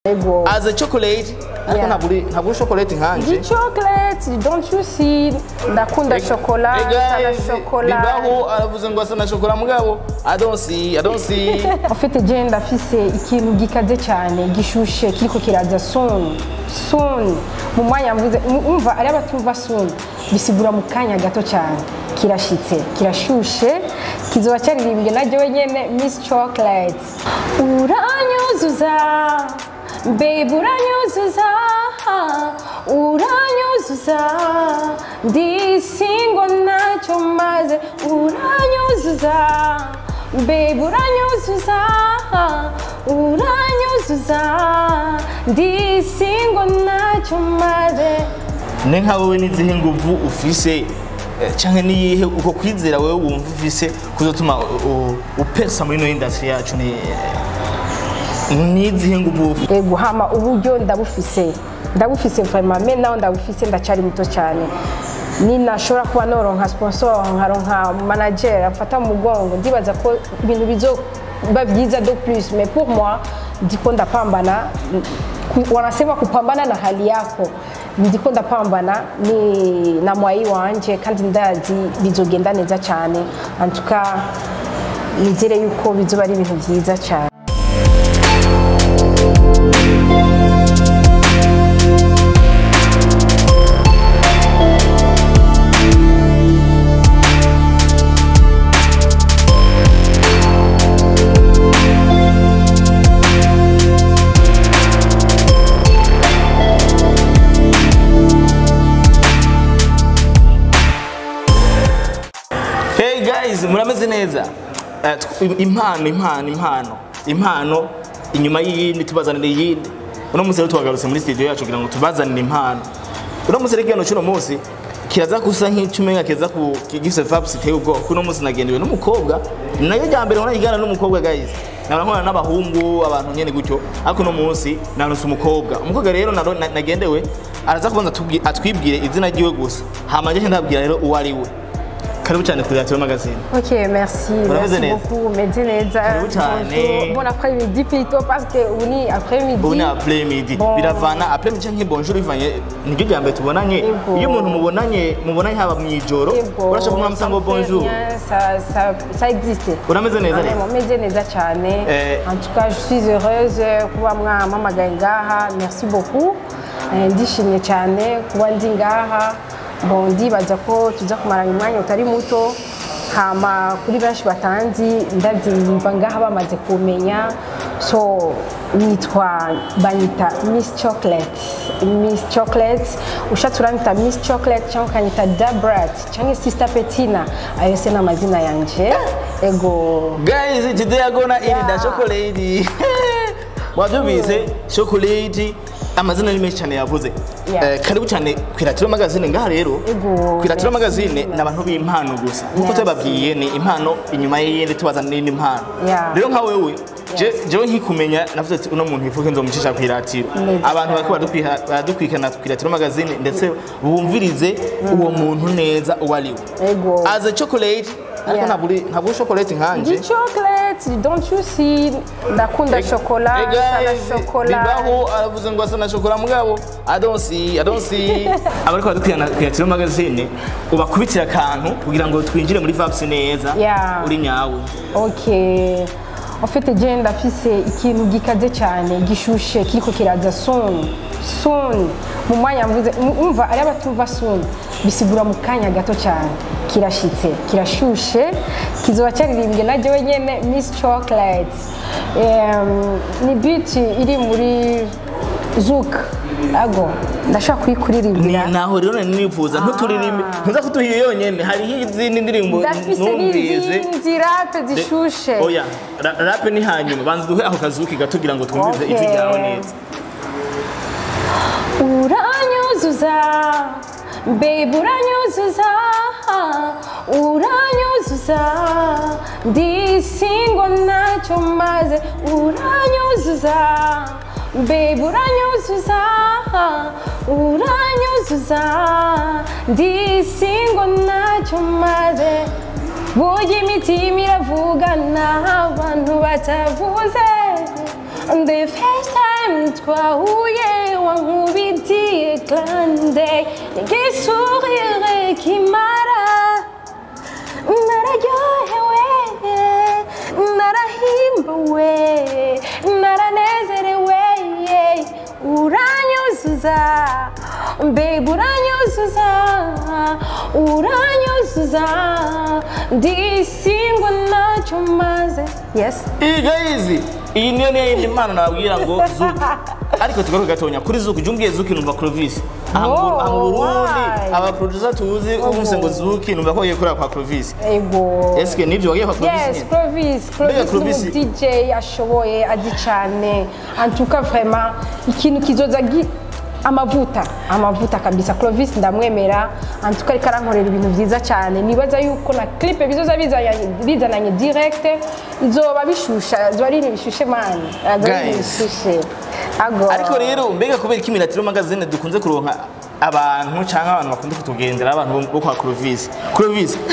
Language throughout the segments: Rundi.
As a chocolate, ntabwo chocolate nkanje. Chocolate, don't you see? Ndakunda chocolat, chocolat. Bibaho aravuze ngo asa na chocolat mugabo. I don't see. En fait, je ndafise ikintu gikaze cyane, gishushe kiriko kiraza soon. Mu mwanya mvuze umva ari abatumva soon. Bisigura mu kanya gato cyane. Kirashitse, kirashushe, kizoba cyaririmbye na je wenyene Miss Chocolate. Uranyuzuza, babe uranyuzuza, ndisingo ntacyo maze, uranyuzuza, babe uranyuzuza, ndisingo ntacyo maze. Ne nka wowe nizihe nguvu ufise canke niyihe uko kwizera wewe wumva ufise kuzotuma upesa muri no industry yacu nizihe nguvu? Ego hama uburyo ndabufise vraiment mais naho ndabufise ndacari muto cyane. Ni nashobora kuba noronka sponsor nkaronka manager afata mu mugongo ndibaza ko ibintu bizo bavyiza de plus, mais pour moi ndiko ndapambana, wanasema kupambana na hali yako, ndiko ndapambana ni na mwai wanje kandi ndazi bizogenda neza cyane. En tout cas nizere yuko bizoba ari ibintu byiza cyane. Murameze neza. Impano inyuma y'iyindi tubazanire yindi. Uno musi rero tubagarutse muri studio yacu kugira ngo tubazanire impano. Uno musi rero cyano musi kiraza kusa nk'icumenga kiza ku gifise vibes iteye ubwo. Uno musi nagendewe n'umukobwa nayo jambere ubona yigana n'umukobwa guys. Nabona n'abahungu abantu nyene gutyo. Ariko no musi naronse umukobwa rero nagendewe araza kubanza atwibwire izina ryiwe gusa. Hama nje ndabwira rero uwo ari we. Karibu cyane kuri Iratiro magazine. Ok, merci beaucoup. Meze neza. Bon après-midi plutôt parce que uni après-midi. Uni après-midi. Biravana après-midi cyangwa bonjour bivanye nibyo byambe tubonanye. Iyo umuntu mubonanye haba mu ijoro urashaka kumwamutsa ngo bonjour. Ça existe. Urameze neza rero. Meze neza cyane. En tout cas, je suis heureuse kuba mwamamagaye ngaha. Merci beaucoup. Ndishimye cyane kuba ndi ngaha. Bon ndibaza ko tuza kumarana umwanya utari muto, hama kuri benshi batanzi ndabyimva ngaha bamaze kumenya. So nitwa banyita Miss Chocolate, ushaturanyita Miss Chocolate cyangwa kanyita Dabrat cyangwa Sister Petina, ayo se n'amazina yanje. Ego guys, today I gonna eat the chocolate. Wabyumvise chocolate amazina ni menshi cyane yavuze. Karibu cyane ku Iratiro magazine ngaha rero. Ku Iratiro magazine nabantu b'impano gusa. Nkuko tubabwiye ni impano inyuma y'iyindi tubazanira impano. Rero nka wewe jewe nkikumenya navuze ati uno muntu ifuke nzomucisha ku Iratiro. Abantu bako badukwikana ku Iratiro magazine ndetse bumvirize uwo muntu neza uwaliwe. As a chocolate, ariko ntabwo chocolate nkanje. Chocolate, don't you see? Ndakunda chocolat, chocolat. Bibaho aravuze ngo asa na chocolat mugabo. I don't see. Abariko badukwikana ku Iratiro magazine ubakubitira akantu kugira ngo twinjire muri vibes neza. Uri nyawe. Okay. En fait, je ndafise ikintu gikaze cyane, gishushe kiriko kiraza soon. Mu mwanya mvuze umva ari abatumva soon. Bisigura mu kanya gato cyane. Kirashitse, kirashushe, kizoba cyaririmbye na je wenyene Miss Chocolate. Ni beat iri muri Zouk. Ago ndashaka kuyikuririmbira. Naho rero nifuza ntuturirimbe. Ntuza kutuhiye yonyene. Hari izindi ndirimbo numvirize. Ndafise rap zishushe. Oya, rap ni hanyuma. Banza duhe aho kazuki gatugira ngo twumvize ijwi ryawe neza. Uranyuzuza, babe uranyuzuza, ndisingo ntacyo maze, uranyuzuza, babe uranyuzuza, ndisingo ntacyo maze. Burya imitima iravugana abantu batavuze. The first time time twahuye wankubitiye glande igisourire kimara nararyohewe narahimbawe naranezerewe uranyuzuza babe uranyuzuza ndisingwa nacyo maze yes guys iyi niyo yindi mpano nababwira ngo zuki ariko tugaruke gatonya kuri zuki jumbiye zuki numva Clovis aha mu Burundi aba producer tuzi umuse ngo zuki numva ko yekora kwa Clovis ego eske nivyo wagiye kwa Clovis yes Clovis DJ ashoboye adi cyane en tout cas vraiment ikintu kizoza amavuta kabisa Clovis ndamwemera en tout cas ikarankorera ibintu byiza cyane nibaza yuko na clip bizoza bizananye direct izoba bishusha zari bishushe man bishushe ariko rero mbega kubera iki Iratiro magazine dukunze kuronka abantu cyangwa abantu bakunda kutugendera abantu bo kwa Clovis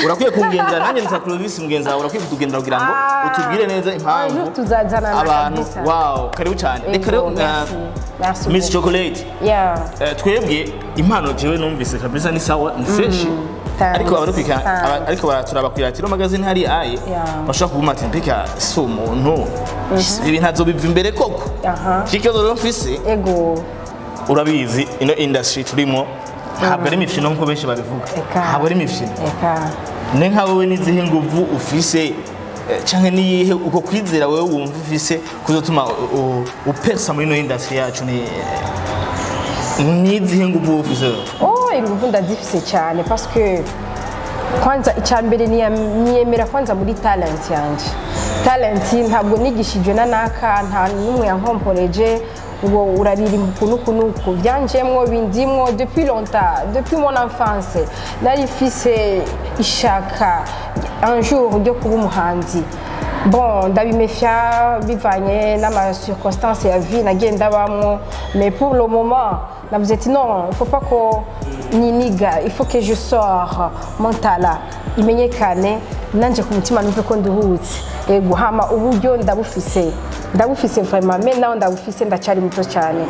urakwiye kungendera nanjye nza Clovis mugenzi wawe urakwiye kutugendera kugira ngo utubwire neza impamvu tuzazana abantu wow karibu cyane reka rero Miss Chocolate twebwe impano jewe numvise kabisa ni sawa ni fresh ariko baraturaba ku Iratiro magazine hari aye bashaka kuguma ati mbega si umuntu ibintu azobiva imbere koko kikizo rero mfise ego urabizi ino industry turimo ntabwo ari imikino nkuko benshi babivuga ntabwo ari imikino ne nka wowe nizihe nguvu ufise cyangwa niyihe uko kwizera wewe wumva ufise kuzotuma upesa muri ino industry yacu nizihe nguvu ufise inguvu ndazifise cyane parce que kwanza icyambere niyemera kwanza muri talent yanje talent ntabwo nigishijwe naka nta numwe yankomporeje uwo uraririmba ukuntu byanjemwo bindimwo depuis longtemps depuis mon enfance nari fise ishaka un jour ryo kuba umuhanzi bon ndabimefya bivanye n'ama circonstances ya vie nagenda bamwo mais pour le moment vous êtes non, il ne faut pas que niniga, il faut que je sors mon talent. Imenyekane nanje ku mutima numve ko nduhutse. Ego hama uburyo ndabufise vraiment mais naho ndabufise ndacyari muto cyane.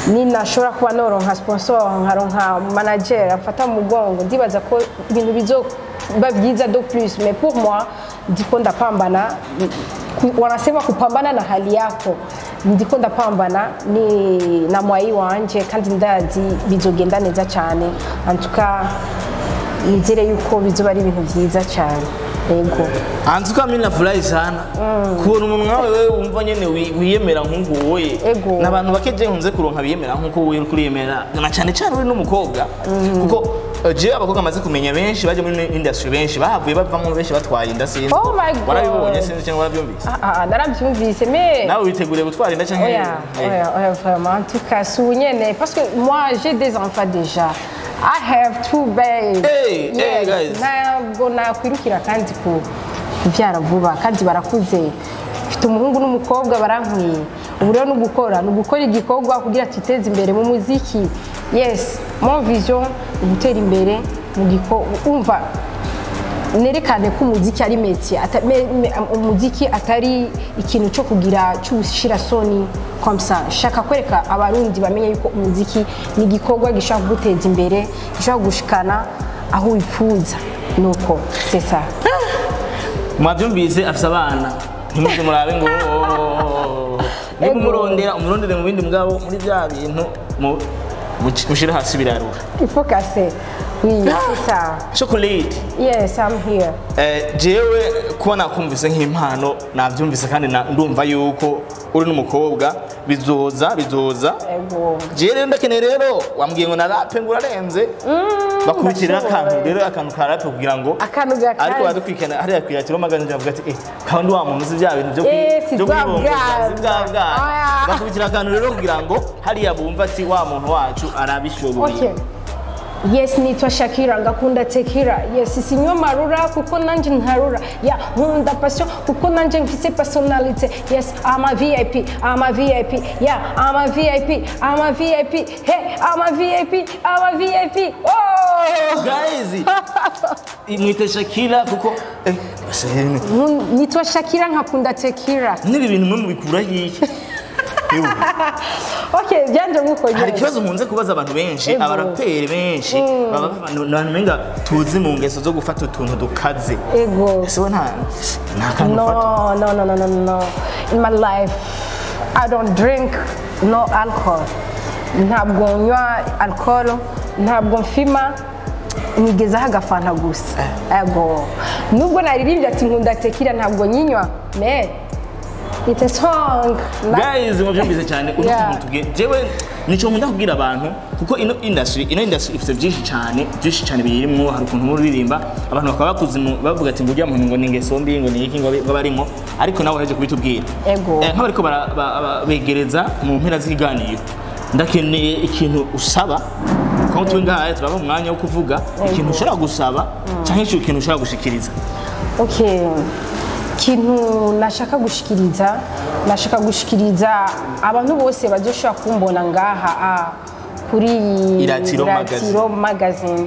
Ni nashobora kuba noronka sponsor nkaronka manager afata mu mugongo ndibaza ko ibintu bizo bavyiza do plus mais pour moi ndiko ndapambana wanasema kupambana na hali yako ndiko ndapambana ni na mwai wanje kandi ndazi bizogenda neza cyane antuka nizere yuko bizoba ari ibintu byiza cyane yego antuka mimi nafurahi sana kubona umuntu nkawe wewe wumva nyene wiyemera nkungu woye nabantu bakeje hunze kuronka biyemera nkuko wowe kuriyemera na cyane cyane uri n'umukobwa kuko je abakobwa amaze kumenya benshi baje muri industry benshi bahavuye bavamo benshi batwaye inda sinzi warabibonye sinzi cyangwa warabyumvise narabyumvise mais nawe witeguriye gutwara inda cyangwa oya vraiment en tout cas sounyene parce que moi j'ai des enfants déjà I have two babes. Hey guys. Ntabwo nakwirukira kandi kuvyara vuba kandi barakuze. Mfite umuhungu n'umukobwa barankwiye. Ubu rero nugukora igikorwa kugira tuteze imbere mu muziki. Yes, mon vision gutera imbere mu gikorwa umva nerekane ko umuziki ari métier umuziki atari ikintu cyo kugira cyushira soni comme ça shaka kwereka abarundi bamenye yuko umuziki ni gikorwa gishaka guteza imbere gishaka gushikana aho wifuza nuko c'est ça mwabyumvise afisa abana ntimuze murabe ngo niba umurondere mu bindi mugabo muri bya bintu mushira hasi birarura il faut casser. Oui, c'est ça. Chocolate. Yes, I'm here. Jewe kuba nakumvise nk'impano nabyumvise kandi ndumva yuko uri n'umukobwa bizoza. Ego. Je rero ndakeneye rero wambwiye ngo na rap ngo urarenze. Bakubitira akantu ka rap kugira ngo ariko badukwikana hariya ku Iratiro magazine bavuga ati kandi wa muntu uzi bya bintu byo kwibonga. Bakubitira akantu rero kugira ngo hariya bumva ati wa muntu wacu arabishoboye. Okay. Yes, nitwa Shakira ngakunda tekira. Yes, sinywa marura kuko nanje ntarura. Ya nkunda passion kuko nanje mfise personality. Yes, I'm a VIP. Yeah, I'm a VIP. Hey, I'm a VIP. Oh! Guys, nitwa Shakira kuko nitwa Shakira ngakunda tekira. Nibi bintu mwe mubikura yiki? Okay, byanje nkuko nyine. Hari ikibazo nkunze kubaza abantu benshi, abaraperi benshi, abantu menga tuzi mu ngeso zo gufata utuntu dukaze. Ego. Ese nta kantu ufata? No. In my life, I don't drink no alcohol. Ntabwo nywa alcohol, ntabwo mfima, nigezaho agafanta gusa. Ego. Nubwo naririmbye ati nkunda tekira ntabwo nyinywa, me it's a song. Guys, mubyumvise cyane urukundo tuge. Jewe nico nkunda kubwira abantu kuko ino industry ifite byinshi cyane birimo. Hari ukuntu muririmba abantu bakaba bavuga ati ngo ujya mu ngo ningeso mbi ngo niki ngo barimo, ariko nawe heje kubitubwira. Nk'abariko begereza mu mpera z'ikiganiro, ndakeneye ikintu usaba ko twe ngaha turaba mu mwanya wo kuvuga ikintu ushobora gusaba cyangwa ikintu ushobora gushikiriza. Okay, kintu nashaka gushikiriza abantu bose bazoshobora kumbona ngaha kuri Iratiro magazine,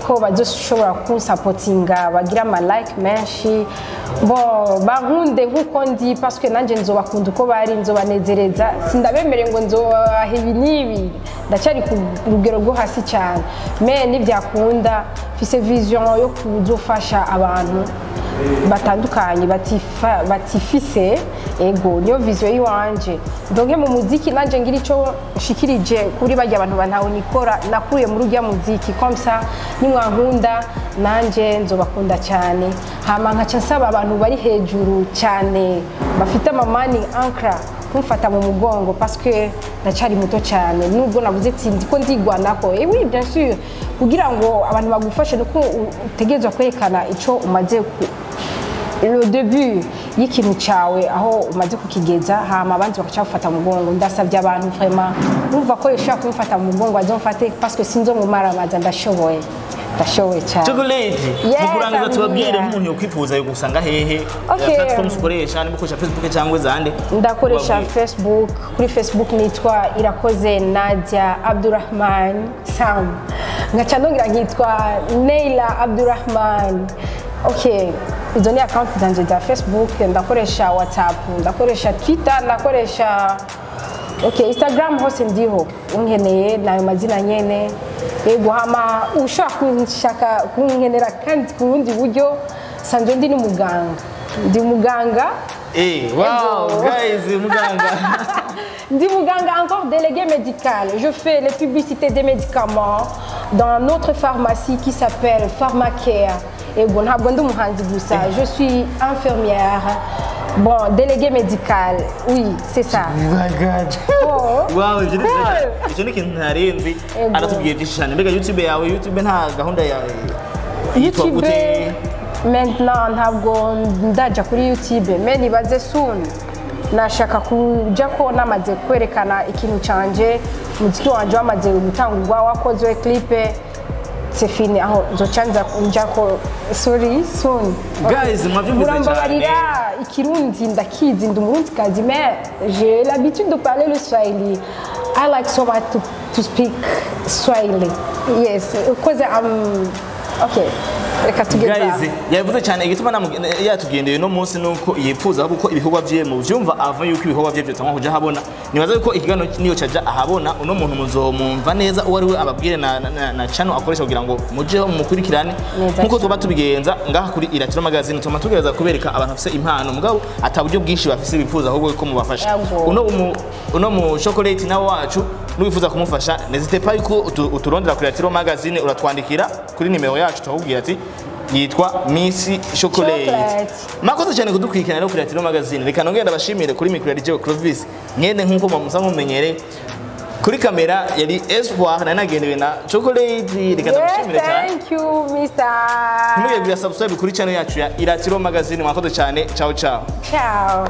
ko bazoshobora kunsapotinga bagira ama like menshi, bon bankunde nkuko ndi parce que nanje nzobakunda uko bari, nzobanezereza, sindabemere ngo nzobaha ibi n'ibi, ndacyari ku rugero rwo hasi cyane, mais nibyakunda mfise vision yo kuzofasha abantu batandukanye batifise. Ego niyo vision yiwanje, ndonke mu muziki nanje ngira ico nshikirije kuri bajya abantu bantawe nikora nakuye muri ujya muziki comme ça, nimwankunda nanje nzobakunda cyane, hama nkaca nsaba abantu bari hejuru cyane bafite amamani ankra kumfata mu mugongo parce que ndacyari muto cyane, nubwo navuze ati ndiko ndigwanako. Oui bien sûr, kugira ngo abantu bagufashe nuko utegerezwa kwerekana ico umaze le début y'ikintu cyawe aho umaze kukigeza, hama abandi bakacafata mu mugongo. Ndasabye abantu vraiment numva ko yashaka kumfata mu mugongo azomfate parce que sinzo mu maramaza ndashoboye cyane. Chocolate mukurangiza tubabwire nk'umuntu yo kwifuza yo gusanga hehe platforms ukoresha, ni mukoresha Facebook cyangwa zande? Ndakoresha Facebook, kuri Facebook nitwa Irakoze Nadia Abdurrahman Sam, ngaca nongira nkitwa Neila Abdurrahman. Okay, izo ni account zanje za Facebook, ndakoresha WhatsApp, ndakoresha Twitter, ndakoresha Instagram, hose ndiho unkeneye nayo mazina nyene. Ego hama ushaka kunkenera kandi ku bundi buryo sanje ndi muganga. Wow guys, muganga. Ndi muganga, encore délégué médical. Je fais les publicités des médicaments dans notre pharmacie qui s'appelle Pharmacare. Et bon, je suis infirmière, bon, déléguée médicale, oui, c'est ça. Oh my God. Wow, je ne sais pas YouTube nta gahunda ya YouTube maintenant ntabwo ndaja kuri YouTube, mais nibaze soon nashaka kuja ko namaze kwerekana ikintu canje, muziki wanje wamaze gutangurwa, wakozwe clip. C'est fini, aho nzochanza njako sorry soon. Guys, mwabyumvise cyane. Ikirundi ndakizi, ndi umurundi kazi, mais j'ai l'habitude de parler le Swahili. I like so much to speak Swahili. Yes, because okay. Guys, yavuze cyane igituma yatugendeye no munsi nuko yifuza kuko ibikorwa bye mu byumva ava yuko ibikorwa bye byotanga kuja habona. Nibaza yuko ikigano niyo caja ahabona uno muntu muzomumva neza uwari we ababwire na channel akoresha kugira ngo muje mukurikirane nkuko tuba tubigenza ngaha kuri Iratiro magazine. Tuma tugereza kubereka abantu bafise impano mugabo ataburyo bwinshi bafise bifuza ahubwo ko mubafasha. Uno mu chocolate nawe wacu nubifuza kumufasha, n'hésitez pas yuko uturondera kuri Iratiro magazine, uratwandikira kuri nimero yacu tukubwira ati yitwa Miss Chocolate. Makoze cyane kudukwikana no kuri Iratiro magazine. Reka nongenda bashimire kuri micro ya Clovis. Ngende nkuko bamusa nkumenyere. Kuri kamera yari Espoir na nagendewe na Chocolate. Reka ndabashimire cyane. Thank you Mr. Mwebwe subscribe kuri channel yacu ya Iratiro magazine. Makoze cyane. Ciao ciao. Ciao.